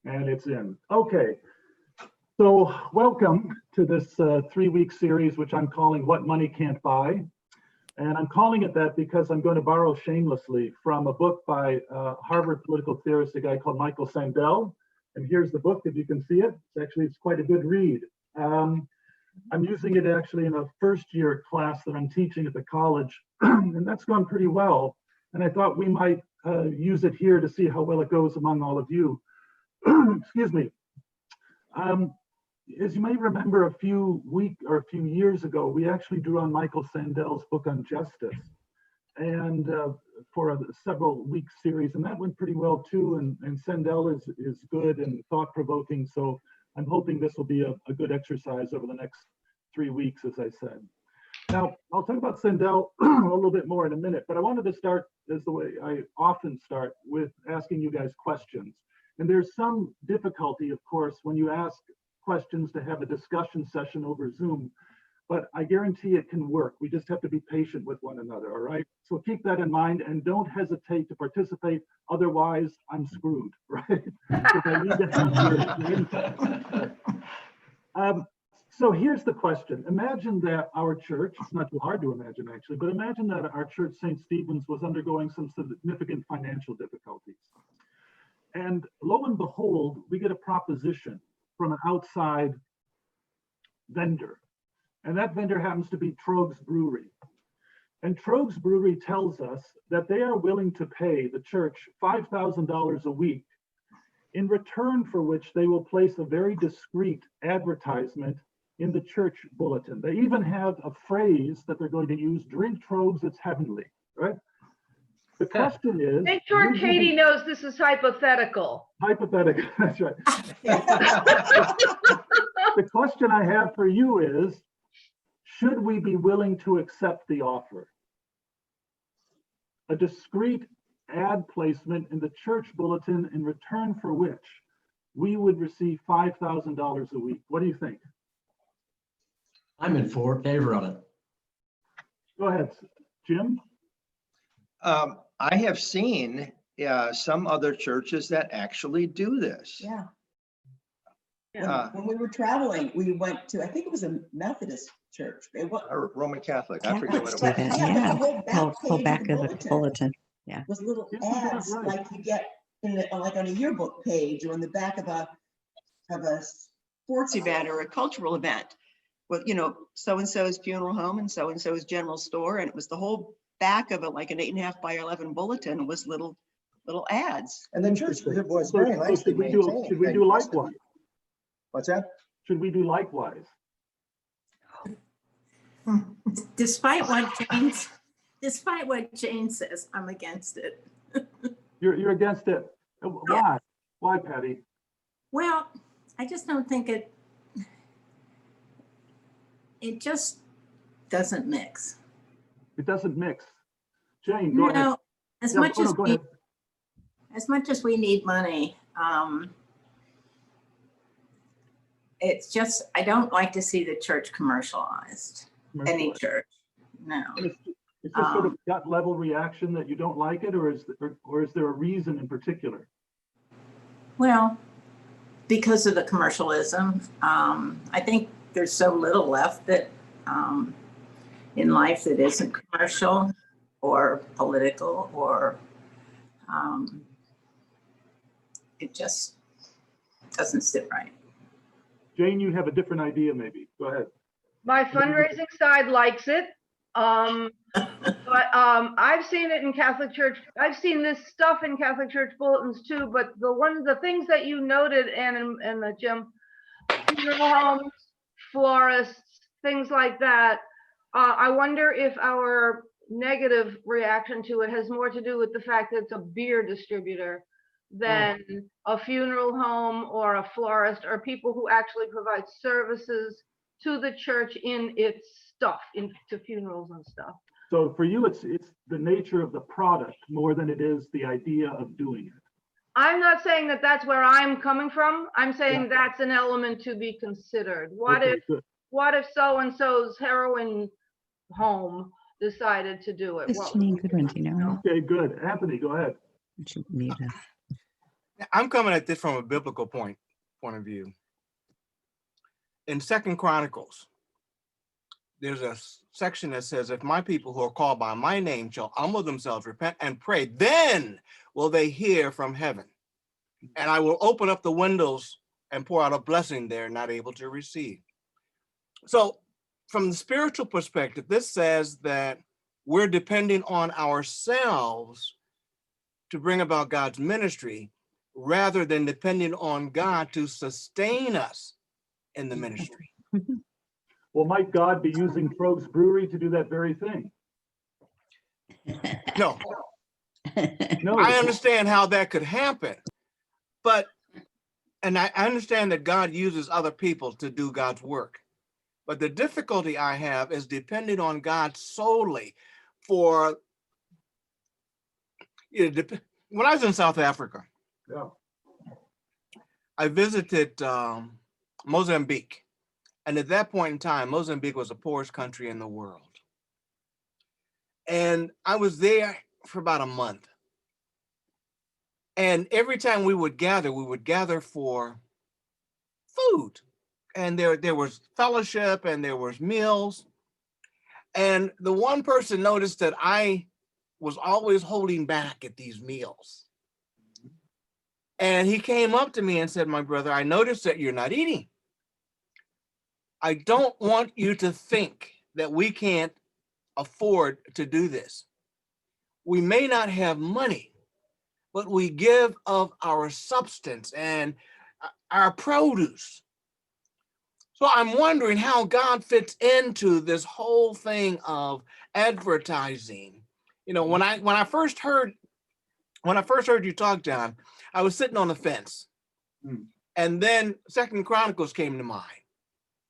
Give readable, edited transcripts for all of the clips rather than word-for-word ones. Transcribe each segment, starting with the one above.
And it's in. Okay. So welcome to this 3-week series, which I'm calling What Money Can't Buy. And I'm calling it that because I'm going to borrow shamelessly from a book by Harvard political theorist, a guy called Michael Sandel. And here's the book, if you can see it. It's quite a good read. I'm using it actually in a first-year class that I'm teaching at the college, and that's gone pretty well. And I thought we might use it here to see how well it goes among all of you. Excuse me. As you may remember, a few years ago, we actually drew on Michael Sandel's book on justice, and for a several-week series, and that went pretty well too. And Sandel is good and thought-provoking, so I'm hoping this will be a good exercise over the next 3 weeks, as I said. Now, I'll talk about Sandel a little bit more in a minute, but I wanted to start as the way I often start, with asking you guys questions. And there's some difficulty, of course, when you ask questions to have a discussion session over Zoom, but I guarantee it can work. We just have to be patient with one another, all right? So keep that in mind and don't hesitate to participate. Otherwise, I'm screwed, right? I need to help you. So here's the question. Imagine that our church, it's not too hard to imagine actually, but imagine that our church, St. Stephen's, was undergoing some significant financial difficulties. And lo and behold, we get a proposition from an outside vendor. And that vendor happens to be Trogues Brewery. And Trogues Brewery tells us that they are willing to pay the church $5,000 a week, in return for which they will place a very discreet advertisement in the church bulletin. They even have a phrase that they're going to use: drink Trogues, it's heavenly, right? The question is— make sure Katie knows this is hypothetical. Hypothetical, that's right. The question I have for you is, should we be willing to accept the offer? A discreet ad placement in the church bulletin, in return for which we would receive $5,000 a week. What do you think? I'm in favor of it. Go ahead, Jim. I have seen some other churches that actually do this. Yeah. When we were traveling, we went to, I think it was a Methodist church. Or Roman Catholic, I forget what it was. Yeah, the whole back of the bulletin. Yeah. Was little ads like you get in the, like on a yearbook page or in the back of a sports event or a cultural event. With, you know, so-and-so's funeral home and so-and-so's general store. And it was the whole back of it, like an 8.5 by 11 bulletin, was little ads. And the church was very nicely maintained. Should we do likewise? What's that? Should we do likewise? Despite what Jane says, I'm against it. You're against it. Why? Yeah. Why, Patty? Well, I just don't think it just doesn't mix. It doesn't mix. Jane, go ahead. As much as we need money, it's just, I don't like to see the church commercialized. Any church, no. It's just sort of gut level reaction that you don't like it, or is there a reason in particular? Well, because of the commercialism, I think there's so little left that in life that isn't commercial or political, or it just doesn't sit right. Jane, you have a different idea, maybe. Go ahead. My fundraising side likes it, but I've seen it in Catholic Church. I've seen this stuff in Catholic Church bulletins too. But the things that you noted, and the Jim, funeral homes, florists, things like that. I wonder if our negative reaction to it has more to do with the fact that it's a beer distributor than a funeral home or a florist, or people who actually provide services to the church in its stuff, into funerals and stuff. So for you, it's the nature of the product more than it is the idea of doing it. I'm not saying that that's where I'm coming from. I'm saying that's an element to be considered. What if so-and-so's heroin home decided to do it? It's Janine Goodwin, do you know? Okay, good. Anthony, go ahead. I'm coming at this from a biblical point of view. In Second Chronicles, there's a section that says, if my people who are called by my name shall humble themselves, repent and pray, then will they hear from heaven. And I will open up the windows and pour out a blessing they're not able to receive. So from the spiritual perspective, this says that we're depending on ourselves to bring about God's ministry rather than depending on God to sustain us in the ministry. Well, might God be using Frog's Brewery to do that very thing? No, No. I understand how that could happen, and I understand that God uses other people to do God's work. But the difficulty I have is depending on God solely for, when I was in South Africa, Yeah. I visited Mozambique. And at that point in time, Mozambique was the poorest country in the world. And I was there for about a month. And every time we would gather for food. And there was fellowship and there was meals. And the one person noticed that I was always holding back at these meals. And he came up to me and said, my brother, I noticed that you're not eating. I don't want you to think that we can't afford to do this. We may not have money, but we give of our substance and our produce. So I'm wondering how God fits into this whole thing of advertising. You know, when I first heard you talk, John, I was sitting on the fence. And then Second Chronicles came to mind.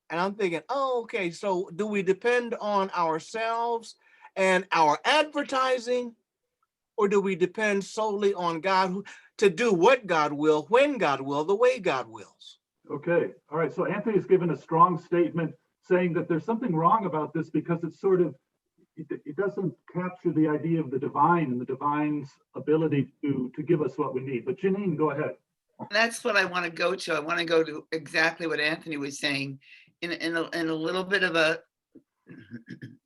And I'm thinking, oh, okay, so do we depend on ourselves and our advertising, or do we depend solely on God to do what God will, when God will, the way God wills? Okay. All right. So Anthony's given a strong statement saying that there's something wrong about this because it's sort of, it doesn't capture the idea of the divine and the divine's ability to give us what we need. But Janine, go ahead. That's what I want to go to. I want to go to exactly what Anthony was saying in a little bit of a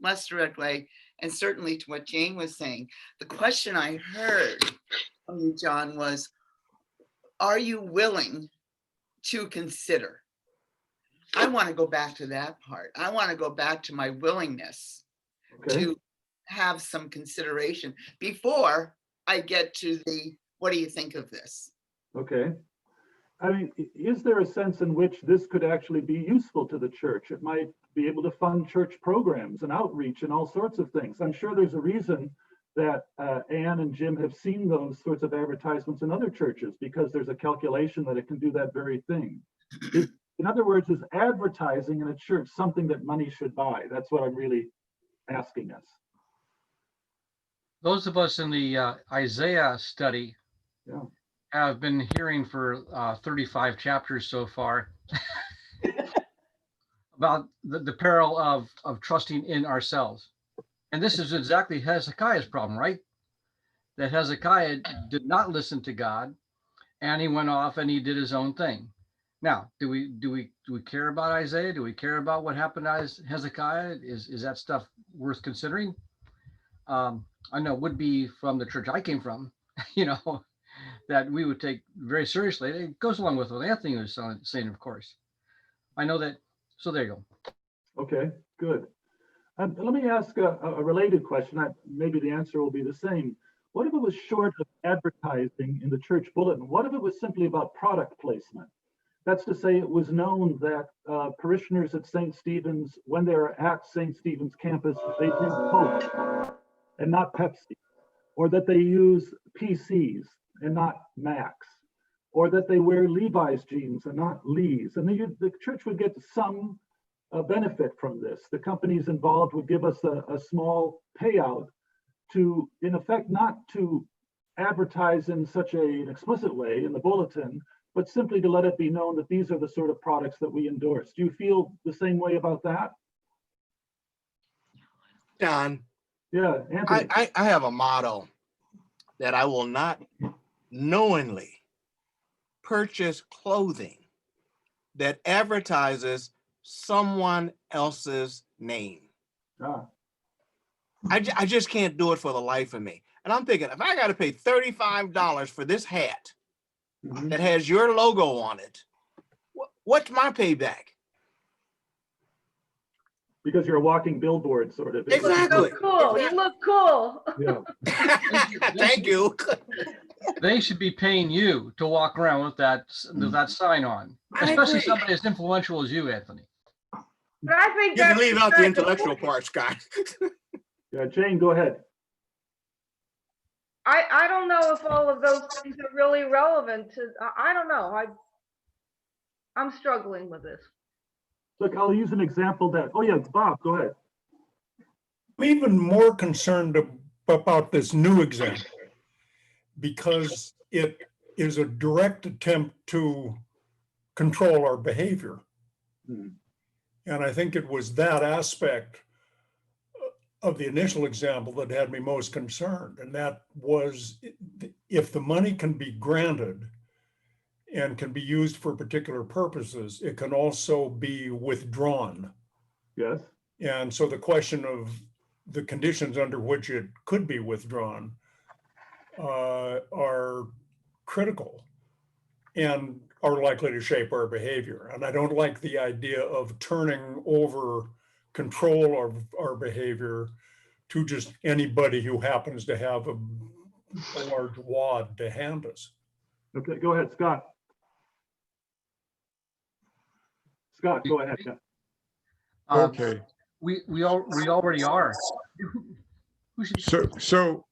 less direct way, and certainly to what Jane was saying. The question I heard from you, John, was, are you willing to consider? I want to go back to that part. I want to go back to my willingness to have some consideration before I get to the, what do you think of this? Okay. I mean, is there a sense in which this could actually be useful to the church? It might be able to fund church programs and outreach and all sorts of things. I'm sure there's a reason that Ann and Jim have seen those sorts of advertisements in other churches, because there's a calculation that it can do that very thing. In other words, is advertising in a church something that money should buy? That's what I'm really asking us. Those of us in the Isaiah study Yeah. have been hearing for 35 chapters so far about the peril of trusting in ourselves. And this is exactly Hezekiah's problem, right? That Hezekiah did not listen to God, and he went off and he did his own thing. Now, do we care about Isaiah? Do we care about what happened to Hezekiah? Is that stuff worth considering? I know it would be from the church I came from, you know, that we would take very seriously. It goes along with what Anthony was saying, of course. I know that. So there you go. Okay, good. Let me ask a related question. Maybe the answer will be the same. What if it was short of advertising in the church bulletin? What if it was simply about product placement? That's to say, it was known that parishioners at St. Stephen's, when they're at St. Stephen's campus, they drink Coke and not Pepsi, or that they use PCs and not Macs, or that they wear Levi's jeans and not Lee's. And the church would get some benefit from this. The companies involved would give us a small payout to, in effect, not to advertise in such an explicit way in the bulletin, but simply to let it be known that these are the sort of products that we endorse. Do you feel the same way about that? John, Yeah, Anthony. I have a motto that I will not knowingly purchase clothing that advertises someone else's name. Ah, I just can't do it for the life of me. And I'm thinking, if I got to pay $35 for this hat mhm. that has your logo on it, what's my payback? Because you're a walking billboard, sort of. It's like- Exactly. So cool, you look cool. Yeah. Thank you. They should be paying you to walk around with that sign on, I especially agree. somebody as influential as you, Anthony. But I think You can that's leave out the beside intellectual point. part, Scott. Yeah, Jane, go ahead. I don't know if all of those things are really relevant to, I don't know. I'm struggling with this. Look, I'll use an example that, oh yeah, Bob, go ahead. I'm even more concerned about this new example because it is a direct attempt to control our behavior. Hmm. And I think it was that aspect of the initial example that had me most concerned. And that was if the money can be granted and can be used for particular purposes, it can also be withdrawn. Yes. And so the question of the conditions under which it could be withdrawn are critical and are likely to shape our behavior. And I don't like the idea of turning over control of our behavior to just anybody who happens to have a large wad to hand us. Okay, go ahead, Scott. Scott, go ahead. Yeah. Okay, We already are. Who should- so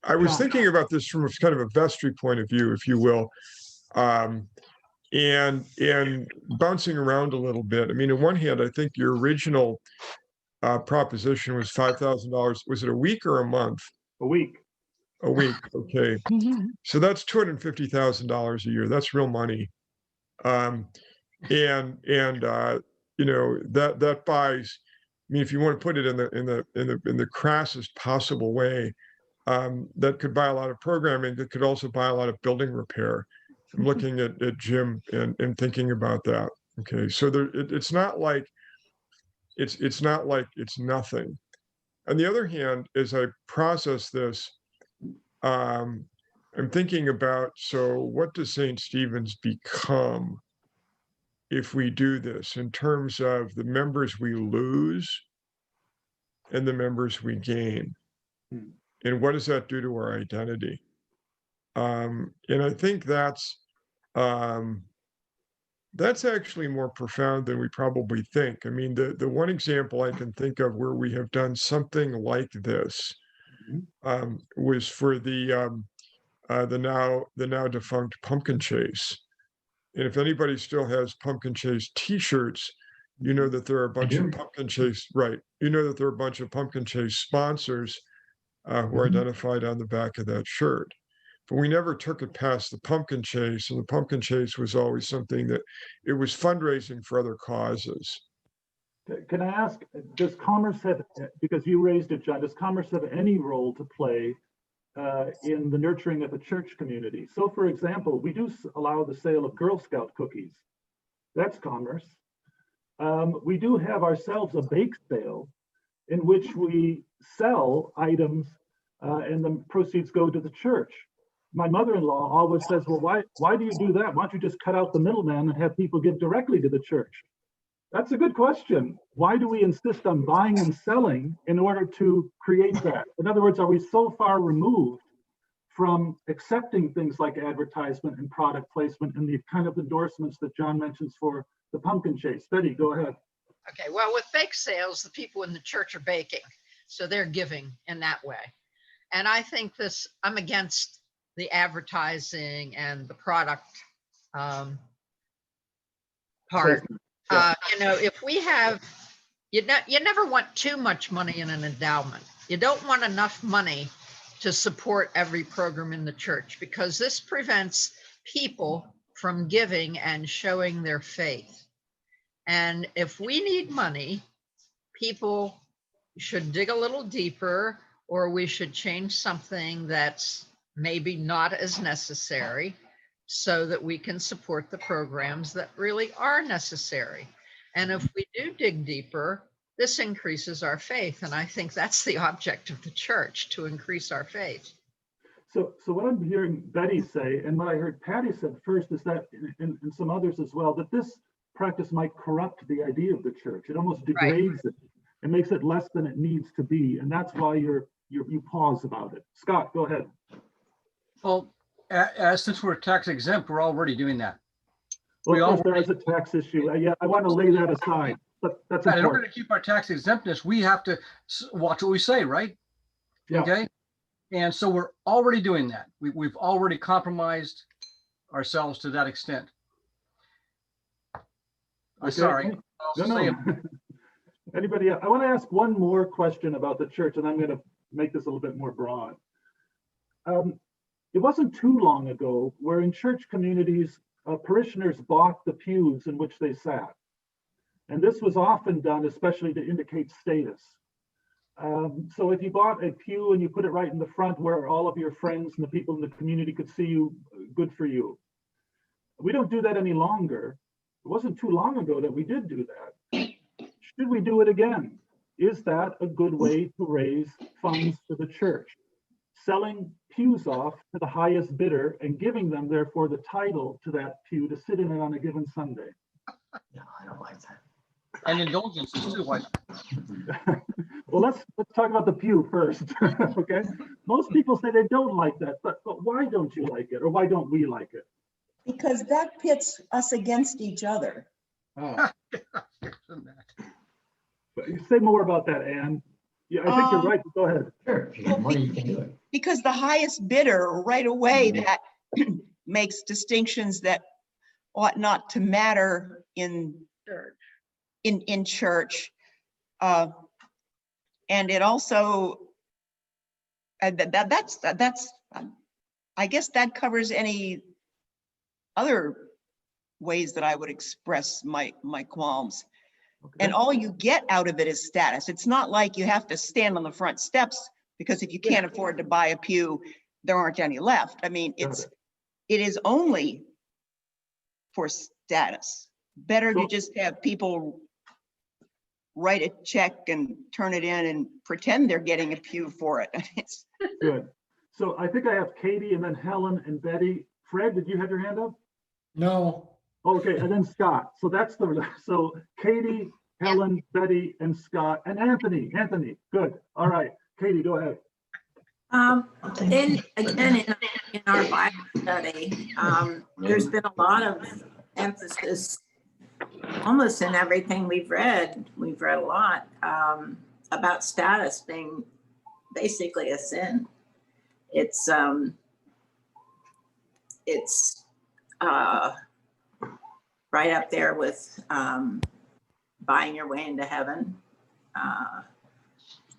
I was thinking about this from a kind of a vestry point of view, if you will, and bouncing around a little bit. I mean, on one hand, I think your original proposition was $5,000. Was it a week or a month? A week. A week. Okay, so that's $250,000 a year. That's real money, and you know that buys. I mean, if you want to put it in the crassest possible way, that could buy a lot of programming. That could also buy a lot of building repair. I'm looking at Jim and thinking about that. Okay, so it's not like it's not like it's nothing. On the other hand, as I process this, I'm thinking about, so what does St. Stephen's become if we do this in terms of the members we lose and the members we gain? And what does that do to our identity? And I think that's actually more profound than we probably think. I mean, the one example I can think of where we have done something like this was for the now defunct Pumpkin Chase. And if anybody still has Pumpkin Chase T-shirts, you know that there are a bunch of Pumpkin Chase, right? You know that there are a bunch of Pumpkin Chase sponsors who are identified on the back of that shirt. But we never took it past the Pumpkin Chase, and the Pumpkin Chase was always something that it was fundraising for other causes. Can I ask, does commerce have, because you raised it, John, does commerce have any role to play in the nurturing of the church community? So for example, we do allow the sale of Girl Scout cookies. That's commerce. We do have ourselves a bake sale in which we sell items and the proceeds go to the church. My mother-in-law always says, well, why do you do that? Why don't you just cut out the middleman and have people give directly to the church? That's a good question. Why do we insist on buying and selling in order to create that? In other words, are we so far removed from accepting things like advertisement and product placement and the kind of endorsements that John mentions for the Pumpkin Chase? Betty, go ahead. Okay, well, with bake sales, the people in the church are baking, so they're giving in that way. And I think I'm against the advertising and the product part. You know, if we have, you never want too much money in an endowment. You don't want enough money to support every program in the church, because this prevents people from giving and showing their faith. And if we need money, people should dig a little deeper, or we should change something that's maybe not as necessary. so that we can support the programs that really are necessary. And if we do dig deeper, this increases our faith. And I think that's the object of the church, to increase our faith. So what I'm hearing Betty say, and what I heard Patty said first, is that, and some others as well, that this practice might corrupt the idea of the church. It almost degrades it. It makes it less than it needs to be. And that's why you pause about it. Scott, go ahead. Well, since we're tax exempt, we're already doing that. Well, of course, there is a tax issue. Yeah, I want to lay that aside, but that's in order important. to keep our tax exemptness, we have to watch what we say, right? Yeah. Okay. And so we're already doing that. We've already compromised ourselves to that extent. Okay. Sorry. No. Anybody else? I want to ask one more question about the church, and I'm going to make this a little bit more broad. It wasn't too long ago where in church communities, parishioners bought the pews in which they sat. And this was often done, especially to indicate status. So if you bought a pew and you put it right in the front where all of your friends and the people in the community could see you, good for you. We don't do that any longer. It wasn't too long ago that we did do that. Should we do it again? Is that a good way to raise funds for the church? Selling pews off to the highest bidder and giving them, therefore, the title to that pew to sit in it on a given Sunday. No, I don't like that. And indulgences too. Why? Well, let's talk about the pew first. Okay. Most people say they don't like that, but why don't you like it, or why don't we like it? Because that pits us against each other. Oh. Say more about that, Anne. Yeah, I think you're right. Go ahead. Sure, if you have money, you can do it. Because the highest bidder right away, that makes distinctions that ought not to matter in church. And it also, that's I guess that covers any other ways that I would express my qualms. Okay. And all you get out of it is status. It's not like you have to stand on the front steps, because if you can't afford to buy a pew, there aren't any left. I mean, it is only for status. Better to just have people write a check and turn it in and pretend they're getting a pew for it. Good. So I think I have Katie and then Helen and Betty. Fred, did you have your hand up? No. Okay, and then Scott. So that's so Katie, Helen, Betty, and Scott, and Anthony. Anthony, good. All right, Katie, go ahead. In our Bible study, there's been a lot of emphasis, almost in everything we've read a lot, about status being basically a sin. It's right up there with buying your way into heaven,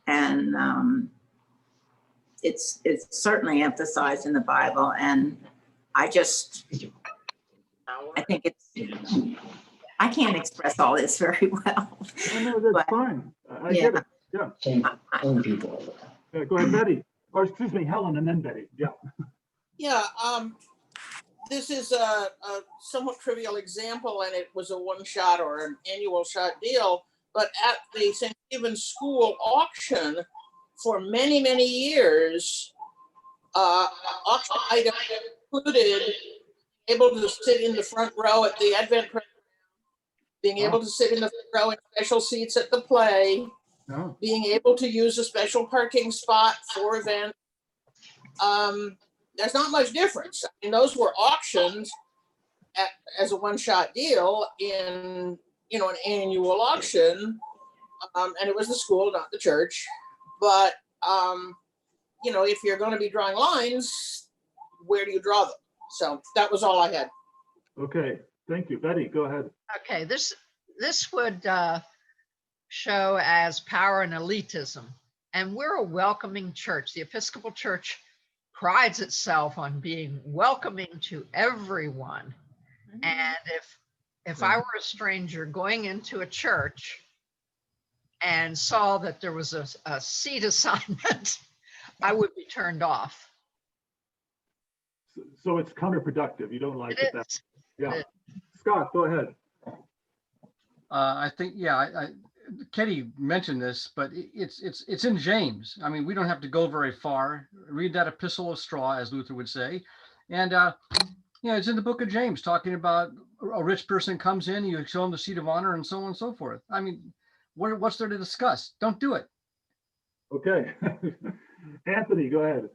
and it's certainly emphasized in the Bible, and I think I can't express all this very well. No, that's fine. I get it. Yeah. Same people. Go ahead, Betty. Or excuse me, Helen, and then Betty. Yeah. Yeah. This is a somewhat trivial example, and it was a one-shot or an annual shot deal. But at the St. Stephen's School auction, for many, many years, auction items included able to sit in the front row at the Advent program, being able to sit in the front row in special seats at the play, being able to use a special parking spot for events. There's not much difference. I mean, those were auctions as a one-shot deal in, an annual auction, and it was the school, not the church. But if you're going to be drawing lines, where do you draw them? So that was all I had. Okay, thank you, Betty. Go ahead. Okay, this would show as power and elitism, and we're a welcoming church. The Episcopal Church prides itself on being welcoming to everyone. And if I were a stranger going into a church and saw that there was a seat assignment, I would be turned off. So it's counterproductive. You don't like it It that. is. Yeah. It Scott, go ahead. I think, yeah, Kenny mentioned this, but it's in James. I mean, we don't have to go very far. Read that epistle of straw, as Luther would say. And, it's in the book of James, talking about a rich person comes in, you show them the seat of honor and so on and so forth. I mean, what's there to discuss? Don't do it. Okay. Anthony, go ahead.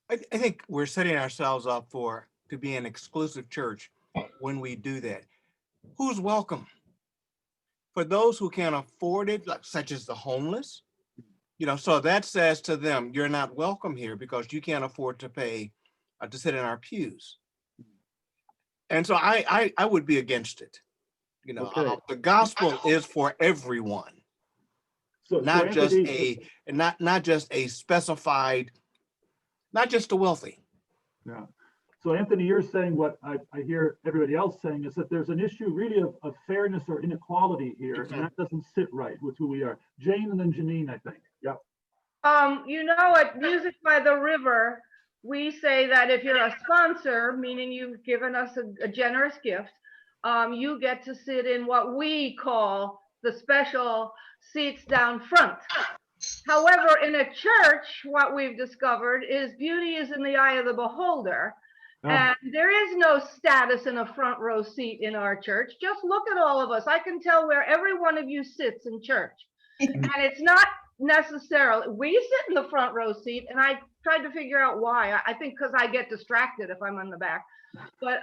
I think we're setting ourselves up to be an exclusive church when we do that. Who's welcome? For those who can't afford it, like such as the homeless, so that says to them, you're not welcome here because you can't afford to pay to sit in our pews. And so I would be against it. Okay. The gospel is for everyone, not Anthony, not just a specified, not just the wealthy. Yeah. So Anthony, you're saying what I hear everybody else saying is that there's an issue really of fairness or inequality here, and that doesn't sit right with who we are. Jane and then Janine, I think. Yeah. At Music by the River, we say that if you're a sponsor, meaning you've given us a generous gift, you get to sit in what we call the special seats down front. However, in a church, what we've discovered is beauty is in the eye of the beholder. And there is no status in a front row seat in our church. Just look at all of us. I can tell where every one of you sits in church. And it's not necessarily, we sit in the front row seat, and I tried to figure out why. I think because I get distracted if I'm in the back. But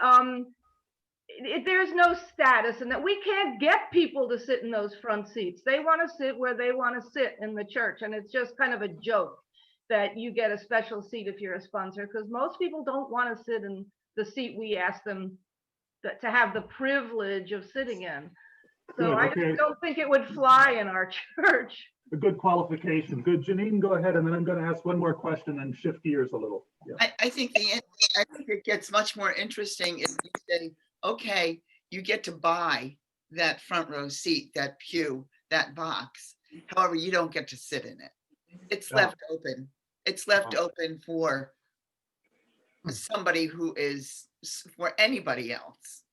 there's no status, and that we can't get people to sit in those front seats. They want to sit where they want to sit in the church. And it's just kind of a joke that you get a special seat if you're a sponsor, because most people don't want to sit in the seat we ask them to have the privilege of sitting in. So I just don't think it would fly in our church. A good qualification. Good. Janine, go ahead, and then I'm going to ask one more question and shift gears a little. Yeah. I think it gets much more interesting if you say, okay, you get to buy that front row seat, that pew, that box. However, you don't get to sit in it. It's left open. It's left open for somebody who is, for anybody else.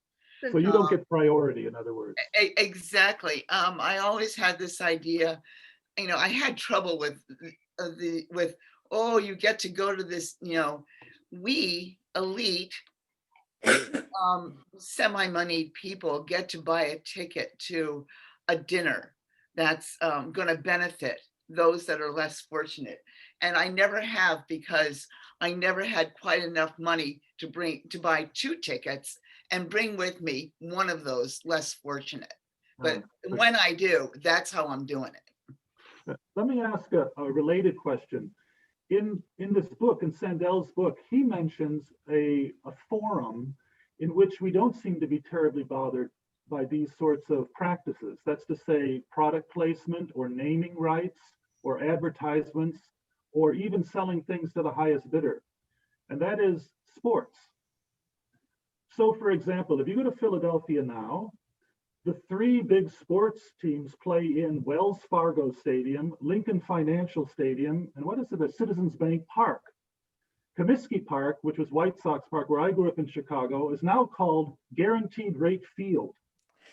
So you don't get priority, in other words. Exactly. I always had this idea, I had trouble with you get to go to this, we elite semi-moneyed people get to buy a ticket to a dinner that's going to benefit those that are less fortunate. And I never have, because I never had quite enough money to buy 2 tickets and bring with me one of those less fortunate. But when I do, that's how I'm doing it. Let me ask a related question. In this book, in Sandel's book, he mentions a forum in which we don't seem to be terribly bothered by these sorts of practices. That's to say, product placement or naming rights or advertisements or even selling things to the highest bidder. And that is sports. So for example, if you go to Philadelphia now, the 3 big sports teams play in Wells Fargo Stadium, Lincoln Financial Stadium, and what is it, Citizens Bank Park. Comiskey Park, which was White Sox Park, where I grew up in Chicago, is now called Guaranteed Rate Field.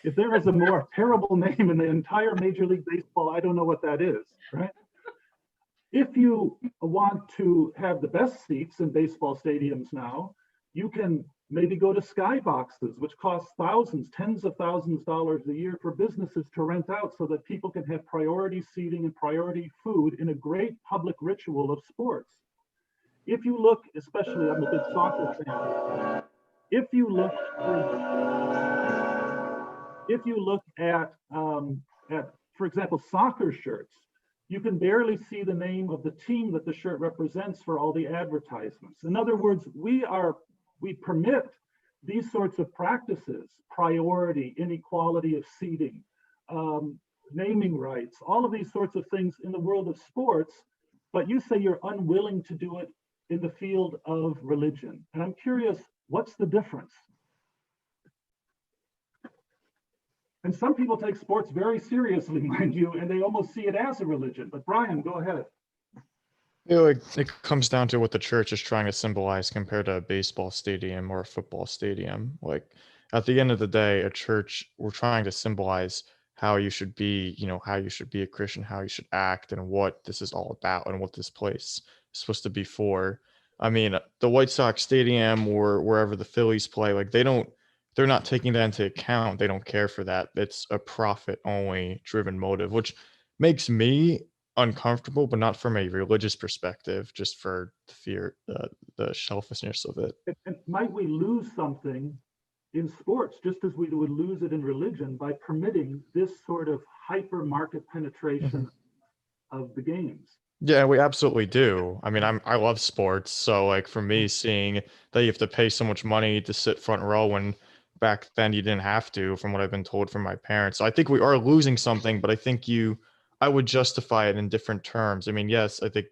If there is a more terrible name in the entire Major League Baseball, I don't know what that is, right? If you want to have the best seats in baseball stadiums now, you can maybe go to skyboxes, which cost thousands, tens of thousands of dollars a year for businesses to rent out so that people can have priority seating and priority food in a great public ritual of sports. If you look, especially, I'm a big soccer fan. If you look at, for example, soccer shirts, you can barely see the name of the team that the shirt represents for all the advertisements. In other words, we permit these sorts of practices, priority, inequality of seating, naming rights, all of these sorts of things in the world of sports, but you say you're unwilling to do it in the field of religion. And I'm curious, what's the difference? And some people take sports very seriously, mind you, and they almost see it as a religion. But Brian, go ahead. I feel like it comes down to what the church is trying to symbolize compared to a baseball stadium or a football stadium. Like at the end of the day, a church, we're trying to symbolize how you should be, how you should be a Christian, how you should act, and what this is all about, and what this place is supposed to be for. I mean, the White Sox stadium or wherever the Phillies play, like they're not taking that into account. They don't care for that. It's a profit only driven motive, which makes me uncomfortable, but not from a religious perspective, just for the fear, the selfishness of it. And might we lose something in sports, just as we would lose it in religion, by permitting this sort of hyper market penetration of the games? Yeah, we absolutely do. I mean, I love sports, so like for me, seeing that you have to pay so much money to sit front row when back then you didn't have to, from what I've been told from my parents. So I think we are losing something, but I would justify it in different terms. I mean, yes, I think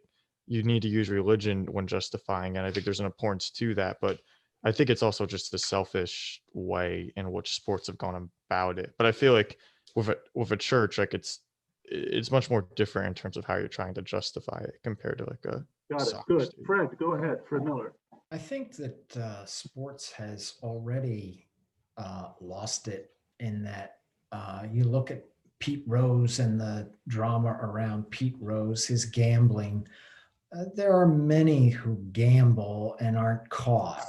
you need to use religion when justifying it. I think there's an importance to that, but I think it's also just the selfish way in which sports have gone about it. But I feel like with a church, like it's much more different in terms of how you're trying to justify it compared to like a Got it. soccer Good. stadium. Fred, go ahead. Fred Miller. I think that sports has already lost it in that you look at Pete Rose and the drama around Pete Rose, his gambling. There are many who gamble and aren't caught.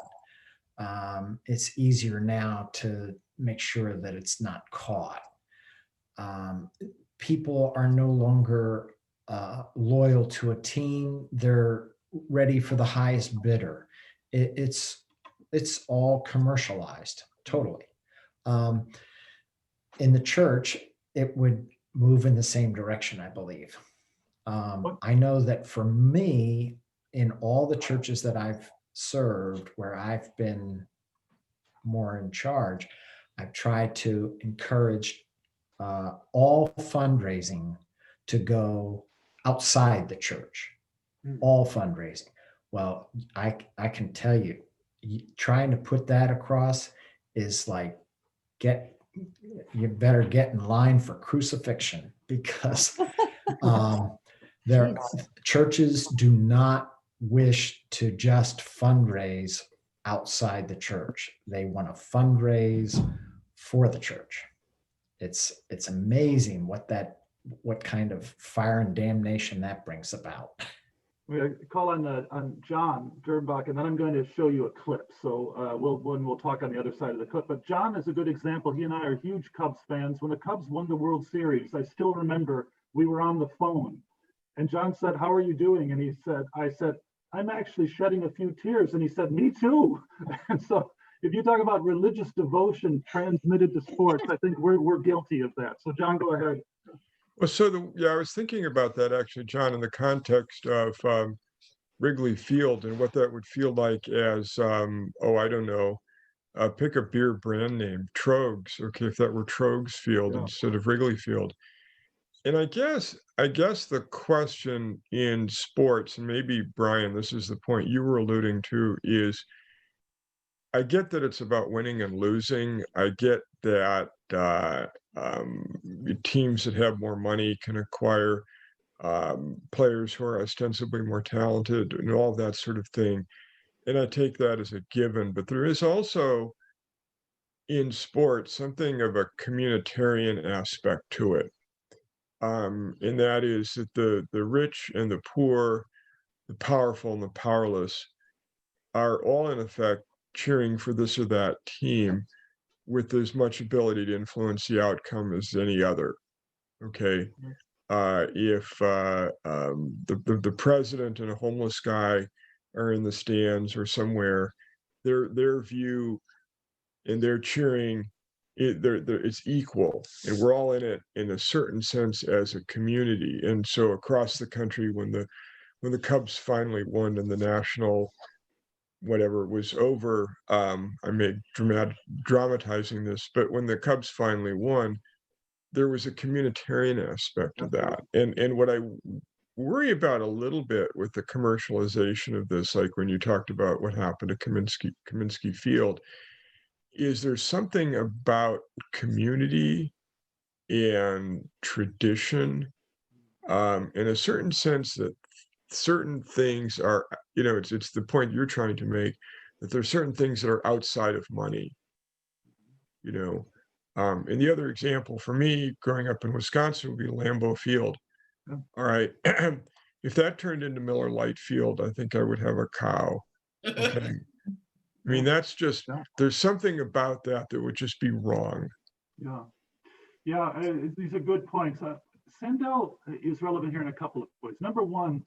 It's easier now to make sure that it's not caught. People are no longer loyal to a team. They're ready for the highest bidder. It's all commercialized, totally. In the church, it would move in the same direction, I believe. I know that for me, in all the churches that I've served, where I've been more in charge, I've tried to encourage all fundraising to go outside the church, all fundraising. Well, I can tell you, trying to put that across is like, you better get in line for crucifixion, because churches do not wish to just fundraise outside the church. They want to fundraise for the church. It's amazing what kind of fire and damnation that brings about. We're going to call on John Dernbach, and then I'm going to show you a clip. So we'll talk on the other side of the clip. But John is a good example. He and I are huge Cubs fans. When the Cubs won the World Series, I still remember we were on the phone, and John said, "How are you doing?" And I said, "I'm actually shedding a few tears." And he said, "Me too." And so if you talk about religious devotion transmitted to sports, I think we're guilty of that. So John, go ahead. Well, I was thinking about that actually, John, in the context of Wrigley Field and what that would feel like as, I don't know, pick a beer brand name, Trogs. Okay, if that were Trogs Field instead of Wrigley Field. And I guess the question in sports, and maybe Brian, this is the point you were alluding to, is I get that it's about winning and losing. I get that teams that have more money can acquire players who are ostensibly more talented and all that sort of thing. And I take that as a given. But there is also in sports something of a communitarian aspect to it. And that is that the rich and the poor, the powerful and the powerless are all in effect cheering for this or that team with as much ability to influence the outcome as any other. Okay. If the president and a homeless guy are in the stands or somewhere, their view and their cheering, it's equal, and we're all in it in a certain sense as a community. And so across the country, when the Cubs finally won and the national whatever was over, I may dramatizing this, but when the Cubs finally won, there was a communitarian aspect of that. And what I worry about a little bit with the commercialization of this, like when you talked about what happened to Kaminsky Field, is there's something about community and tradition, in a certain sense, that certain things are, it's the point you're trying to make, that there's certain things that are outside of money, and the other example for me growing up in Wisconsin would be Lambeau Field. All right. If that turned into Miller Lite Field, I think I would have a cow. Okay. I mean, that's just, there's something about that would just be wrong. Yeah, these are good points. Sandel is relevant here in a couple of ways. Number one,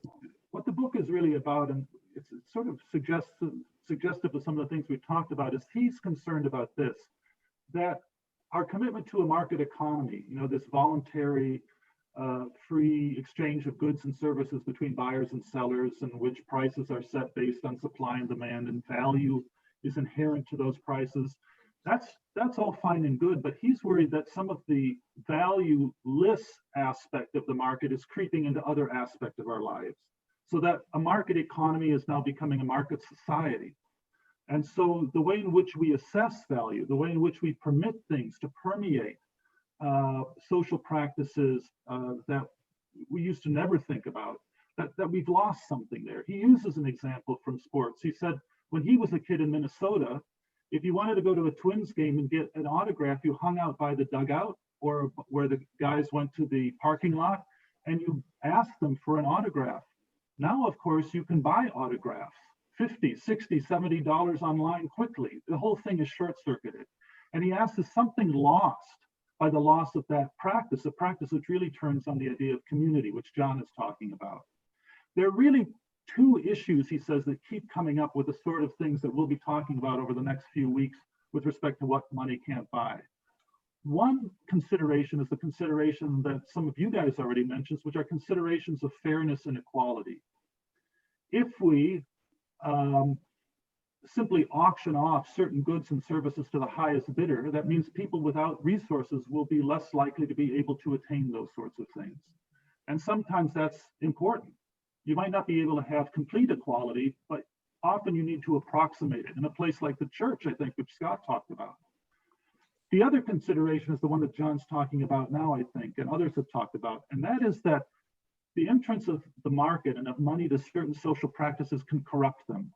what the book is really about, and it's sort of suggestive of some of the things we've talked about, is he's concerned about this, that our commitment to a market economy, this voluntary, free exchange of goods and services between buyers and sellers, in which prices are set based on supply and demand, and value is inherent to those prices. That's all fine and good, but he's worried that some of the valueless aspect of the market is creeping into other aspects of our lives, so that a market economy is now becoming a market society. And so the way in which we assess value, the way in which we permit things to permeate social practices that we used to never think about, that we've lost something there. He uses an example from sports. He said when he was a kid in Minnesota, if you wanted to go to a Twins game and get an autograph, you hung out by the dugout or where the guys went to the parking lot, and you asked them for an autograph. Now, of course, you can buy autographs, $50, $60, $70 online quickly. The whole thing is short-circuited. And he asks, is something lost by the loss of that practice, a practice which really turns on the idea of community, which John is talking about? There are really two issues, he says, that keep coming up with the sort of things that we'll be talking about over the next few weeks with respect to what money can't buy. One consideration is the consideration that some of you guys already mentioned, which are considerations of fairness and equality. If we simply auction off certain goods and services to the highest bidder, that means people without resources will be less likely to be able to attain those sorts of things. And sometimes that's important. You might not be able to have complete equality, but often you need to approximate it in a place like the church, I think, which Scott talked about. The other consideration is the one that John's talking about now, I think, and others have talked about, and that is that the entrance of the market and of money to certain social practices can corrupt them.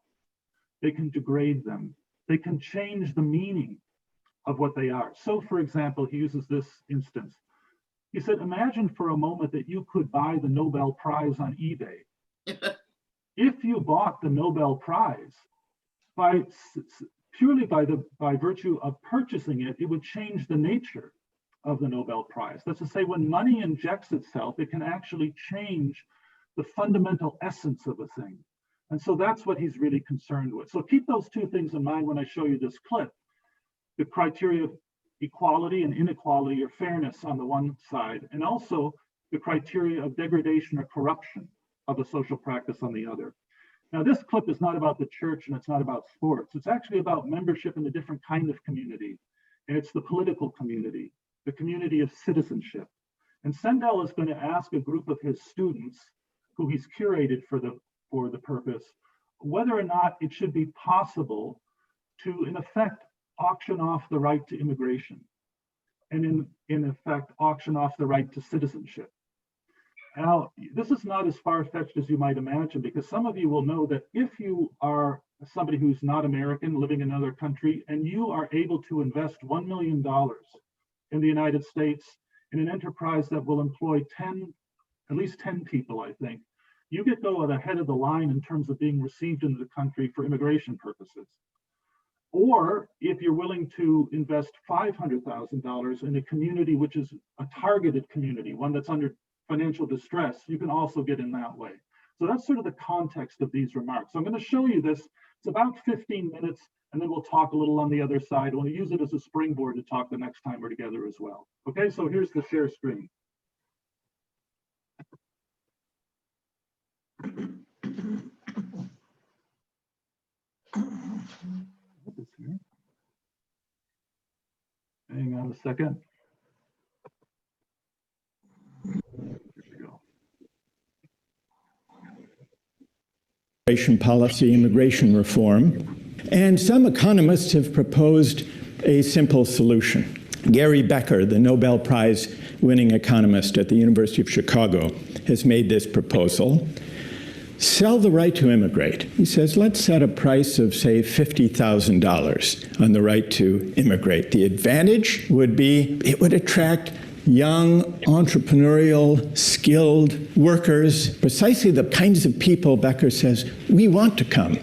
They can degrade them. They can change the meaning of what they are. So, for example, he uses this instance. He said, imagine for a moment that you could buy the Nobel Prize on eBay. If you bought the Nobel Prize, purely by virtue of purchasing it, it would change the nature of the Nobel Prize. That's to say, when money injects itself, it can actually change the fundamental essence of a thing. And so that's what he's really concerned with. So keep those two things in mind when I show you this clip. The criteria of equality and inequality or fairness on the one side, and also the criteria of degradation or corruption of a social practice on the other. Now, this clip is not about the church and it's not about sports. It's actually about membership in a different kind of community. And it's the political community, the community of citizenship. And Sandel is going to ask a group of his students, who he's curated for the purpose, whether or not it should be possible to, in effect, auction off the right to immigration, and in effect, auction off the right to citizenship. Now, this is not as far-fetched as you might imagine, because some of you will know that if you are somebody who's not American living in another country, and you are able to invest $1 million in the United States in an enterprise that will employ at least 10 people, I think, you get go at the head of the line in terms of being received into the country for immigration purposes. Or if you're willing to invest $500,000 in a community which is a targeted community, one that's under financial distress, you can also get in that way. So that's sort of the context of these remarks. So I'm going to show you this. It's about 15 minutes, and then we'll talk a little on the other side. We'll use it as a springboard to talk the next time we're together as well. Okay, so here's the share screen. Hang on a second. Immigration policy, immigration reform, and some economists have proposed a simple solution. Gary Becker, the Nobel Prize winning economist at the University of Chicago, has made this proposal. sell the right to immigrate. He says, let's set a price of, say, $50,000 on the right to immigrate. The advantage would be it would attract young, entrepreneurial, skilled workers, precisely the kinds of people Becker says we want to come.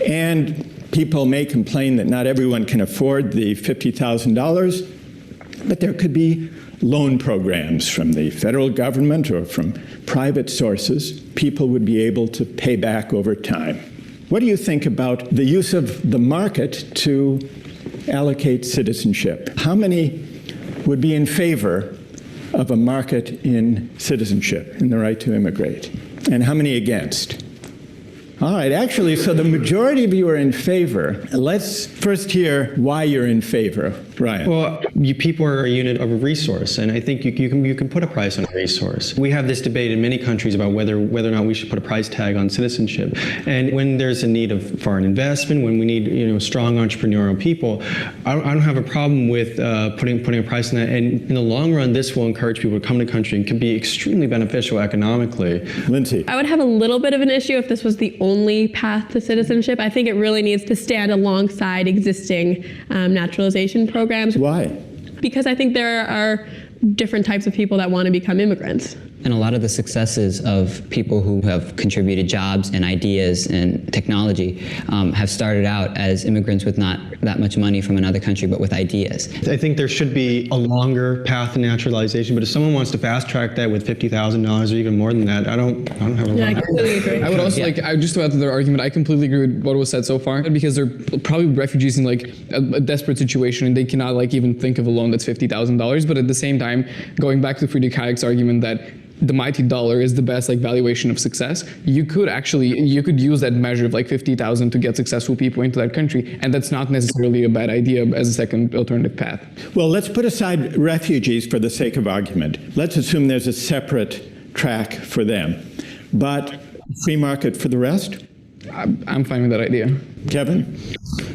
And people may complain that not everyone can afford the $50,000, but there could be loan programs from the federal government or from private sources. People would be able to pay back over time. What do you think about the use of the market to allocate citizenship? How many would be in favor of a market in citizenship, in the right to immigrate? And how many against? All right, actually, so the majority of you are in favor. Let's first hear why you're in favor. Ryan. Well, you people are a unit of a resource, and I think you can put a price on a resource. We have this debate in many countries about whether or not we should put a price tag on citizenship. And when there's a need of foreign investment, when we need strong entrepreneurial people, I don't have a problem with putting a price on that. And in the long run, this will encourage people to come to the country and can be extremely beneficial economically. Lindsay. I would have a little bit of an issue if this was the only path to citizenship. I think it really needs to stand alongside existing naturalization programs. Why? Because I think there are different types of people that want to become immigrants. And a lot of the successes of people who have contributed jobs and ideas and technology have started out as immigrants with not that much money from another country, but with ideas. I think there should be a longer path to naturalization, but if someone wants to fast track that with $50,000 or even more than that, I don't have a problem. I completely agree. I would also just to add to their argument, I completely agree with what was said so far, because they're probably refugees in a desperate situation and they cannot even think of a loan that's $50,000. But at the same time, going back to Friedrich Hayek's argument that the mighty dollar is the best valuation of success, you could use that measure of 50,000 to get successful people into that country, and that's not necessarily a bad idea as a second alternative path. Well, let's put aside refugees for the sake of argument. Let's assume there's a separate track for them, but free market for the rest? I'm fine with that idea. Kevin?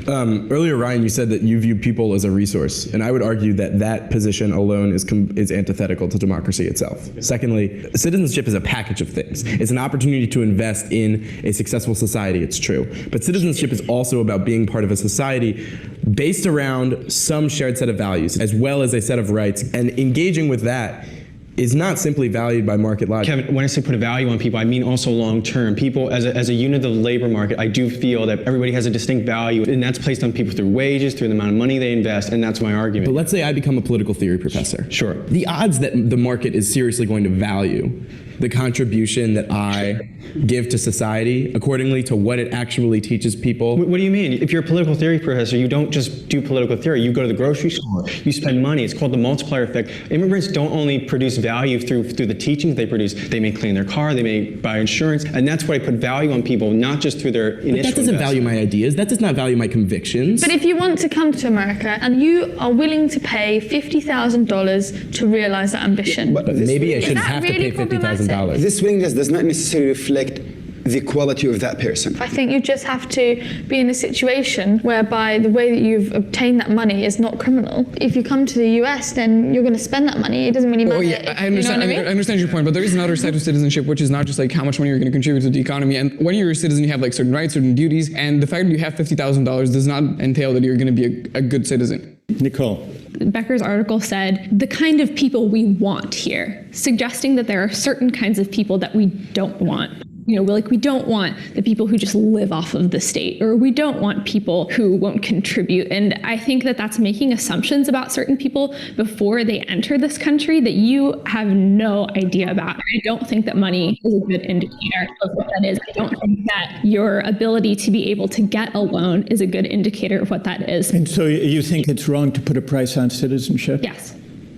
Earlier, Ryan, you said that you view people as a resource, and I would argue that that position alone is antithetical to democracy itself. Secondly, citizenship is a package of things. It's an opportunity to invest in a successful society, it's true. But citizenship is also about being part of a society based around some shared set of values, as well as a set of rights, and engaging with that is not simply valued by market logic. Kevin, when I say put a value on people, I mean also long-term. People, as a unit of the labor market, I do feel that everybody has a distinct value, and that's placed on people through wages, through the amount of money they invest, and that's my argument. But let's say I become a political theory professor. Sure. The odds that the market is seriously going to value the contribution that I give to society accordingly to what it actually teaches people. What do you mean? If you're a political theory professor, you don't just do political theory. You go to the grocery store, you spend money. It's called the multiplier effect. Immigrants don't only produce value through the teachings they produce. They may clean their car, they may buy insurance, and that's why I put value on people, not just through their initial But that doesn't value my ideas. That does not value my convictions. But if you want to come to America and you are willing to pay $50,000 to realize that ambition. But maybe I shouldn't have to pay $50,000. This willingness does not necessarily reflect the quality of that person. I think you just have to be in a situation whereby the way that you've obtained that money is not criminal. If you come to the US, then you're going to spend that money. It doesn't really matter. Oh yeah, I understand. I understand your point, but there is another side of citizenship, which is not just how much money you're going to contribute to the economy. And when you're a citizen, you have certain rights, certain duties, and the fact that you have $50,000 does not entail that you're going to be a good citizen. Nicole. Becker's article said the kind of people we want here, suggesting that there are certain kinds of people that we don't want. We don't want the people who just live off of the state, or we don't want people who won't contribute. And I think that that's making assumptions about certain people before they enter this country that you have no idea about. I don't think that money is a good indicator of what that is. I don't think that your ability to be able to get a loan is a good indicator of what that is. And so you think it's wrong to put a price on citizenship? Yes.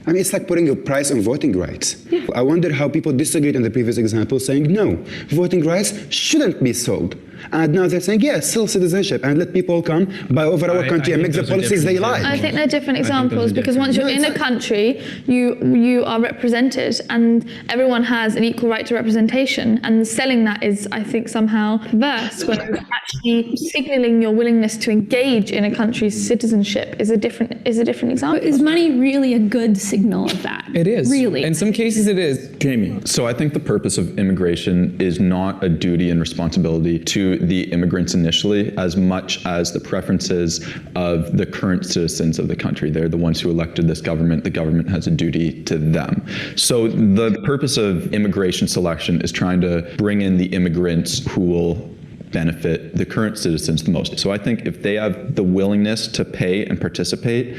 I mean, it's like putting a price on voting rights. Yeah. I wonder how people disagreed in the previous example, saying, no, voting rights shouldn't be sold. And now they're saying, yes, still citizenship, and let people come buy over our country and make the policies they like. I think they're different examples because once you're in a country, you are represented and everyone has an equal right to representation, and selling that is, I think, somehow perverse when actually signaling your willingness to engage in a country's citizenship is a different example. But is money really a good signal of that? It is. Really? In some cases it is. Jamie. So I think the purpose of immigration is not a duty and responsibility to the immigrants initially, as much as the preferences of the current citizens of the country. They're the ones who elected this government. The government has a duty to them. So the purpose of immigration selection is trying to bring in the immigrants who will benefit the current citizens the most. So I think if they have the willingness to pay and participate,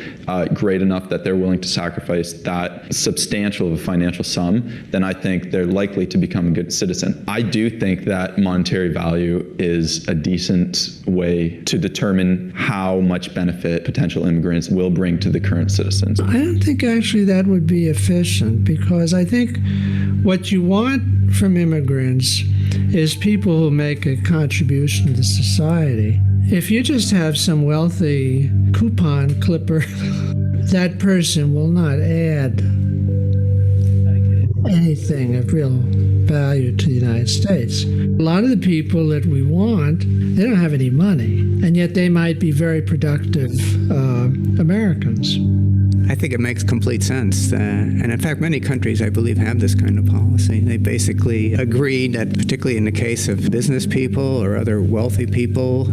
great enough that they're willing to sacrifice that substantial of a financial sum, then I think they're likely to become a good citizen. I do think that monetary value is a decent way to determine how much benefit potential immigrants will bring to the current citizens. I don't think actually that would be efficient, because I think what you want from immigrants is people who make a contribution to society. If you just have some wealthy coupon clipper, that person will not add anything of real value to the United States. A lot of the people that we want, they don't have any money, and yet they might be very productive Americans. I think it makes complete sense. And in fact, many countries, I believe, have this kind of policy. They basically agree that, particularly in the case of business people or other wealthy people,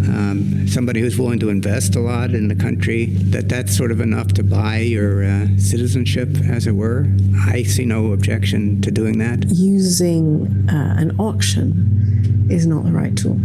somebody who's willing to invest a lot in the country, that's sort of enough to buy your citizenship, as it were. I see no objection to doing that. Using an auction is not the right tool.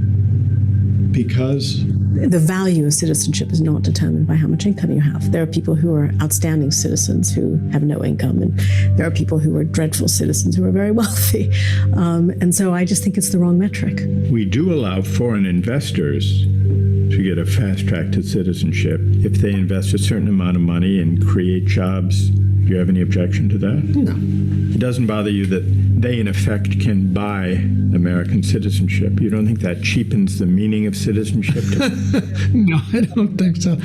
Because? The value of citizenship is not determined by how much income you have. There are people who are outstanding citizens who have no income, and there are people who are dreadful citizens who are very wealthy. And so I just think it's the wrong metric. We do allow foreign investors to get a fast track to citizenship if they invest a certain amount of money and create jobs. Do you have any objection to that? No. It doesn't bother you that they, in effect, can buy American citizenship? You don't think that cheapens the meaning of citizenship? No, I don't think so.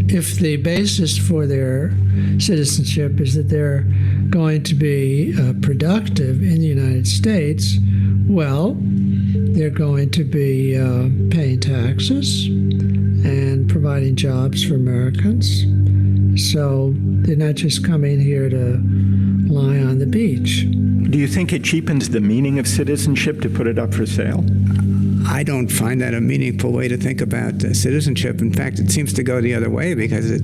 If the basis for their citizenship is that they're going to be productive in the United States, well, they're going to be paying taxes and providing jobs for Americans. So they're not just coming here to lie on the beach. Do you think it cheapens the meaning of citizenship to put it up for sale? I don't find that a meaningful way to think about citizenship. In fact, it seems to go the other way, because it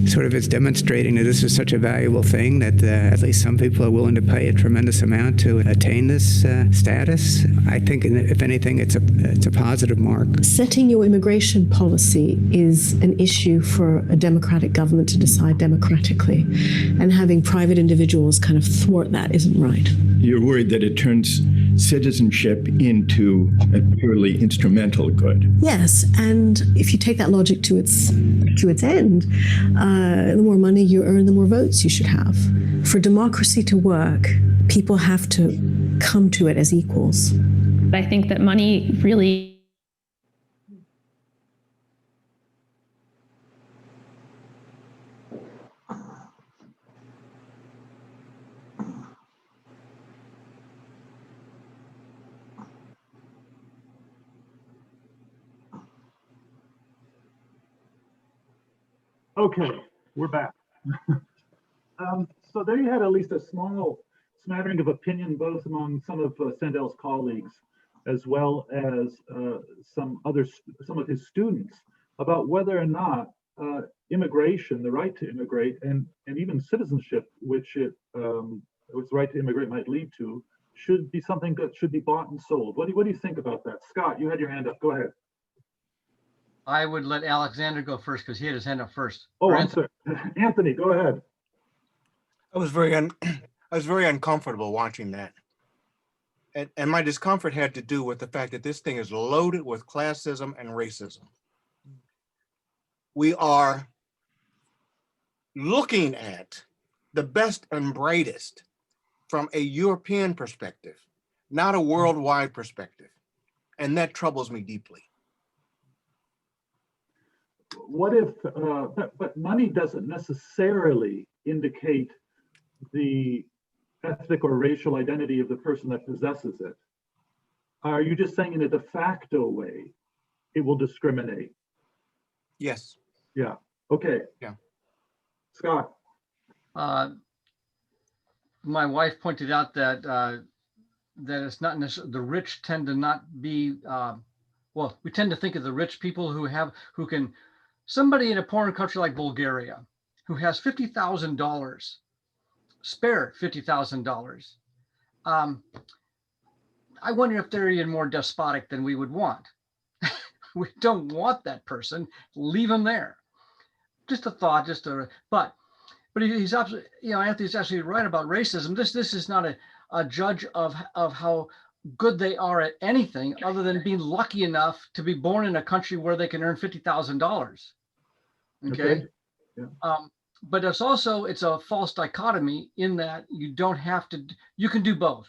sort of is demonstrating that this is such a valuable thing that at least some people are willing to pay a tremendous amount to attain this status. I think, if anything, it's a positive mark. Setting your immigration policy is an issue for a democratic government to decide democratically, and having private individuals kind of thwart that isn't right. You're worried that it turns citizenship into a purely instrumental good. Yes, and if you take that logic to its end, the more money you earn, the more votes you should have. For democracy to work, people have to come to it as equals. But I think that money really Okay, we're back. So there you had at least a small smattering of opinion, both among some of Sandel's colleagues, as well as some of his students, about whether or not immigration, the right to immigrate, and even citizenship, which the right to immigrate might lead to, should be something that should be bought and sold. What do you think about that? Scott, you had your hand up. Go ahead. I would let Alexander go first because he had his hand up first. Oh, I'm sorry. Anthony, go ahead. I was very uncomfortable watching that. And my discomfort had to do with the fact that this thing is loaded with classism and racism. We are looking at the best and brightest from a European perspective, not a worldwide perspective. And that troubles me deeply. What if, but money doesn't necessarily indicate the ethnic or racial identity of the person that possesses it. Are you just saying in a de facto way, it will discriminate? Yes. Yeah. Okay. Yeah. Scott. My wife pointed out that that it's not necessarily the rich tend to not be well, we tend to think of the rich people who can, somebody in a foreign country like Bulgaria who has $50,000, spare $50,000. I wonder if they're even more despotic than we would want. We don't want that person. Leave them there. Just a thought. But he's absolutely, Anthony's absolutely right about racism. This is not a judge of how good they are at anything other than being lucky enough to be born in a country where they can earn $50,000. Okay. Yeah. But it's a false dichotomy in that you don't have to, you can do both.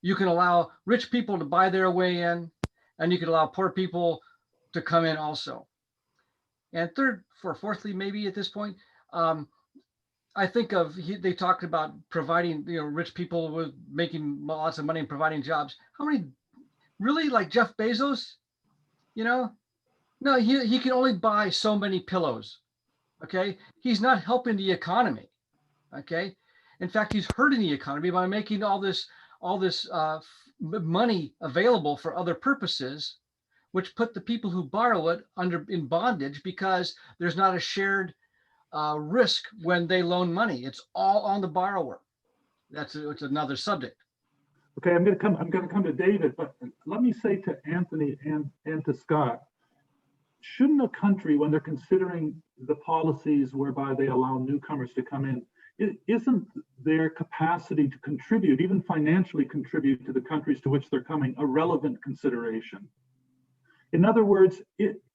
You can allow rich people to buy their way in, and you can allow poor people to come in also. And fourthly, maybe at this point, I think they talked about providing, rich people with making lots of money and providing jobs. How many really, like Jeff Bezos? No, he can only buy so many pillows. Okay, he's not helping the economy. Okay, in fact, he's hurting the economy by making all this money available for other purposes, which put the people who borrow it in bondage because there's not a shared risk when they loan money. It's all on the borrower. It's another subject. Okay, I'm going to come to David, but let me say to Anthony and to Scott, shouldn't a country, when they're considering the policies whereby they allow newcomers to come in, isn't their capacity to contribute, even financially contribute to the countries to which they're coming, a relevant consideration? In other words,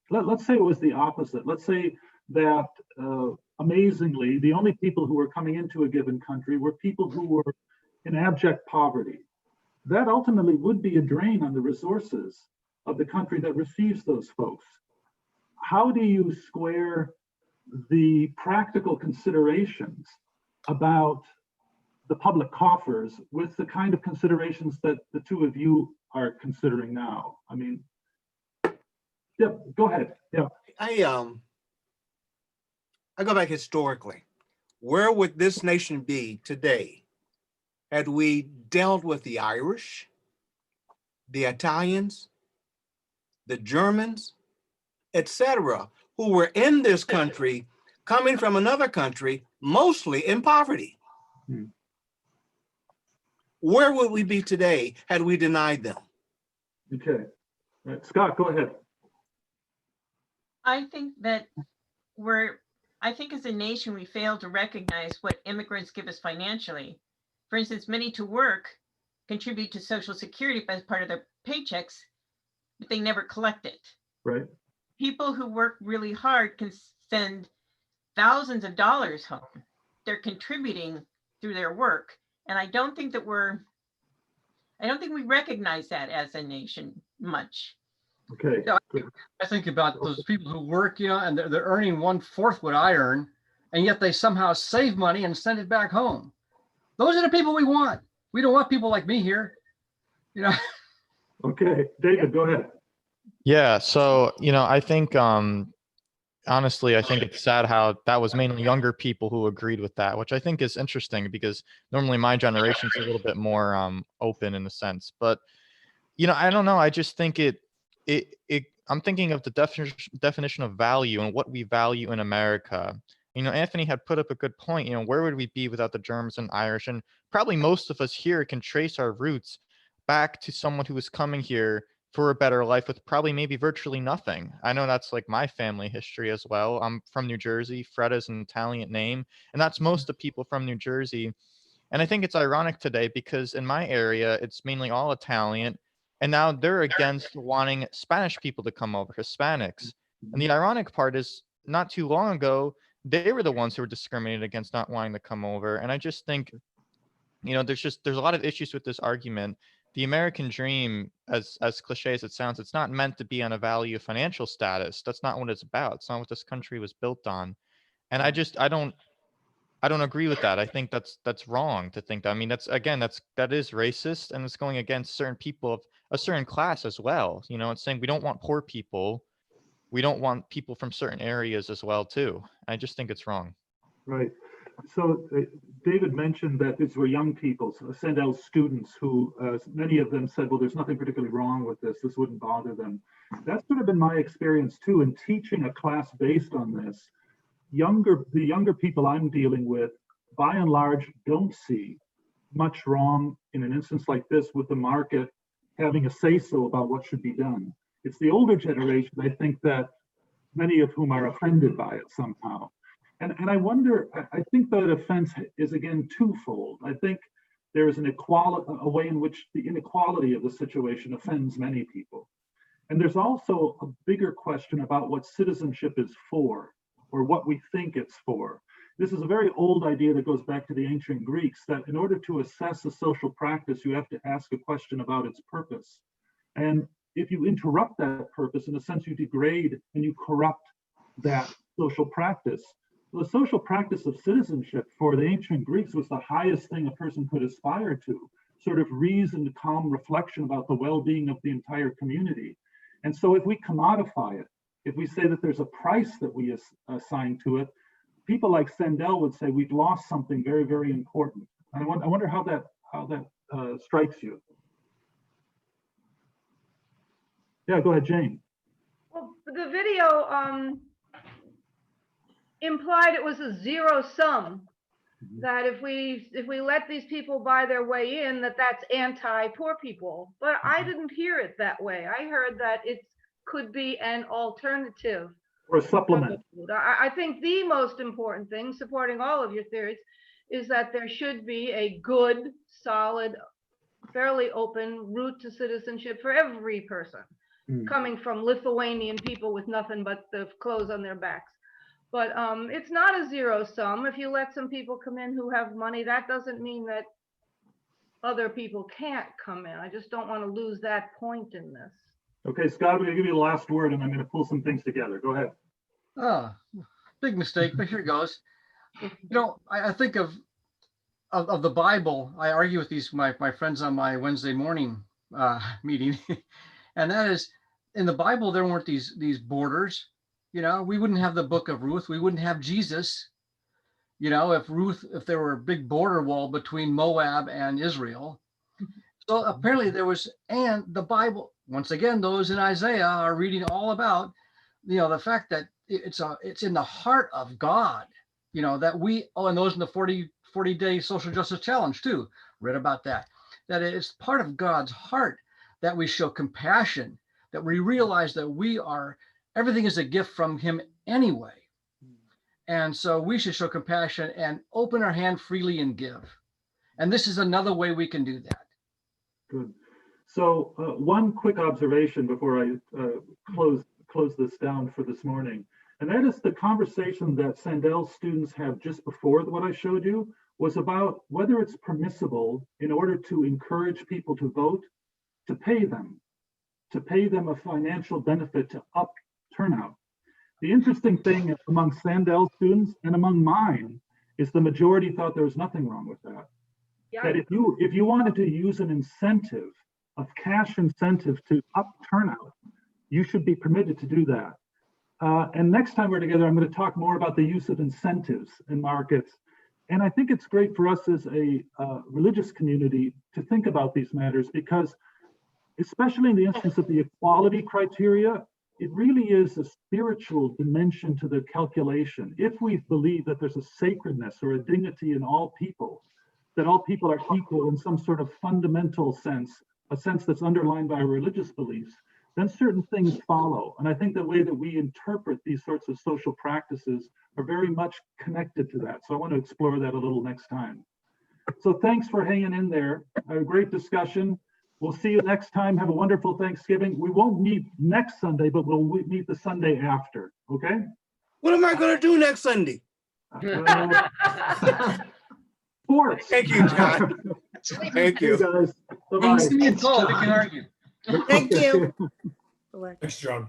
let's say it was the opposite. Let's say that amazingly, the only people who were coming into a given country were people who were in abject poverty. That ultimately would be a drain on the resources of the country that receives those folks. How do you square the practical considerations about the public coffers with the kind of considerations that the two of you are considering now? I mean, yeah, go ahead. Yeah. I go back historically. Where would this nation be today had we dealt with the Irish, the Italians, the Germans, etc., who were in this country, coming from another country, mostly in poverty? Where would we be today had we denied them? Okay. All right. Scott, go ahead. I think that I think as a nation, we fail to recognize what immigrants give us financially. For instance, many to work contribute to Social Security as part of their paychecks, but they never collect it. Right. People who work really hard can send thousands of dollars home. They're contributing through their work. And I don't think we recognize that as a nation much. Okay. Yeah, I think about those people who work, and they're earning 1/4 what I earn, and yet they somehow save money and send it back home. Those are the people we want. We don't want people like me here. Okay, David, go ahead. Yeah, so I think honestly, I think it's sad how that was mainly younger people who agreed with that, which I think is interesting because normally my generation's a little bit more open in a sense. But I don't know. I just think I'm thinking of the definition of value and what we value in America. Anthony had put up a good point. Where would we be without the Germans and Irish? And probably most of us here can trace our roots back to someone who was coming here for a better life with probably maybe virtually nothing. I know that's like my family history as well. I'm from New Jersey. Fred is an Italian name, and that's most of the people from New Jersey. And I think it's ironic today because in my area, it's mainly all Italian. And now they're against wanting Spanish people to come over, Hispanics. And the ironic part is not too long ago, they were the ones who were discriminated against not wanting to come over. And I just think, there's a lot of issues with this argument. the American dream, as cliche as it sounds, it's not meant to be on a value of financial status. That's not what it's about. It's not what this country was built on. And I don't agree with that. I think that's wrong to think that. I mean, that is racist, and it's going against certain people of a certain class as well. You know, it's saying we don't want poor people. We don't want people from certain areas as well too. I just think it's wrong. Right. So David mentioned that these were young people, so Sandel's students who, many of them said, well, there's nothing particularly wrong with this. This wouldn't bother them. That's sort of been my experience too in teaching a class based on this. The younger people I'm dealing with, by and large, don't see much wrong in an instance like this with the market having a say-so about what should be done. It's the older generation, I think, that many of whom are offended by it somehow. And I wonder, I think that offense is again twofold. I think there is a way in which the inequality of the situation offends many people. And there's also a bigger question about what citizenship is for, or what we think it's for. This is a very old idea that goes back to the ancient Greeks, that in order to assess a social practice, you have to ask a question about its purpose. And if you interrupt that purpose, in a sense, you degrade and you corrupt that social practice. The social practice of citizenship for the ancient Greeks was the highest thing a person could aspire to, sort of reasoned, calm reflection about the well-being of the entire community. And so if we commodify it, if we say that there's a price that we assign to it, people like Sandel would say we've lost something very, very important. And I wonder how that strikes you. Yeah, go ahead, Jane. Well, the video implied it was a zero sum. That if we let these people buy their way in, that's anti-poor people. But I didn't hear it that way. I heard that it could be an alternative or a supplement. I think the most important thing, supporting all of your theories, is that there should be a good, solid, fairly open route to citizenship for every person, coming from Lithuanian people with nothing but the clothes on their backs. But it's not a zero sum. If you let some people come in who have money, that doesn't mean that other people can't come in. I just don't want to lose that point in this. Okay, Scott, I'm going to give you the last word, and I'm going to pull some things together. Go ahead. Big mistake, but here it goes. You know, I think of the Bible. I argue with my friends on my Wednesday morning meeting, and that is, in the Bible there weren't these borders. You know, we wouldn't have the book of Ruth. We wouldn't have Jesus. You know, if there were a big border wall between Moab and Israel. So apparently there was, and the Bible, once again, those in Isaiah are reading all about, you know, the fact that it's in the heart of God, you know, that and those in the 40-day social justice challenge too, read about that it's part of God's heart that we show compassion, that we realize that everything is a gift from him anyway. And so we should show compassion and open our hand freely and give. And this is another way we can do that. Good. So one quick observation before I close this down for this morning, and that is the conversation that Sandel's students have just before what I showed you was about whether it's permissible, in order to encourage people to vote, to pay them a financial benefit to up turnout. The interesting thing among Sandel's students and among mine is the majority thought there was nothing wrong with that. Yeah. That if you wanted to use an incentive, a cash incentive to up turnout, you should be permitted to do that. And next time we're together, I'm going to talk more about the use of incentives in markets. And I think it's great for us as a religious community to think about these matters, because especially in the instance of the equality criteria, it really is a spiritual dimension to the calculation. If we believe that there's a sacredness or a dignity in all people, that all people are equal in some sort of fundamental sense, a sense that's underlined by our religious beliefs, then certain things follow. And I think the way that we interpret these sorts of social practices are very much connected to that. So I want to explore that a little next time. So thanks for hanging in there. A great discussion. We'll see you next time. Have a wonderful Thanksgiving. We won't meet next Sunday, but we'll meet the Sunday after. Okay? What am I going to do next Sunday? Sports. Thank you, John. Thank you. guys. Well, Bye-bye. give me a call. We can argue. Thank you. Thanks, John.